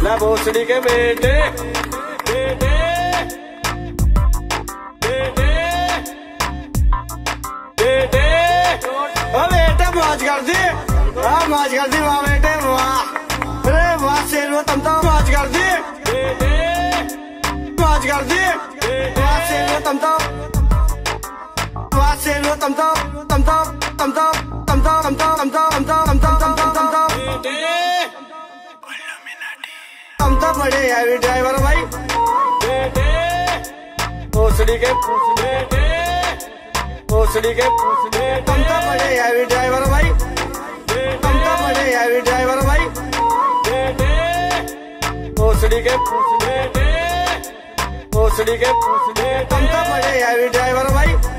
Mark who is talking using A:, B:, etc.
A: ला भोसड़ी के बेटे बेटे बेटे बेटे बेटे मौज कर दी, मौज कर दी वाह बेटे वाह, अरे वाह शेर तुम तो मौज कर दी, मौज कर दी वाह शेर तुम तो, वाह शेर तुम तो तुम तो तुम तो तुम तो तुम तो तुम तो तुम तो तुम तो तुम तो तुम तो बड़े हैवी ड्राइवर भाई बेटे, भोसड़ी के बेटे, भोसड़ी के तुम तो बड़े हैवी ड्राइवर भाई, तुम तो बड़े हैवी ड्राइवर भाई बेटे, भोसड़ी के बेटे, भोसड़ी के तुम तो बड़े हैवी ड्राइवर भाई।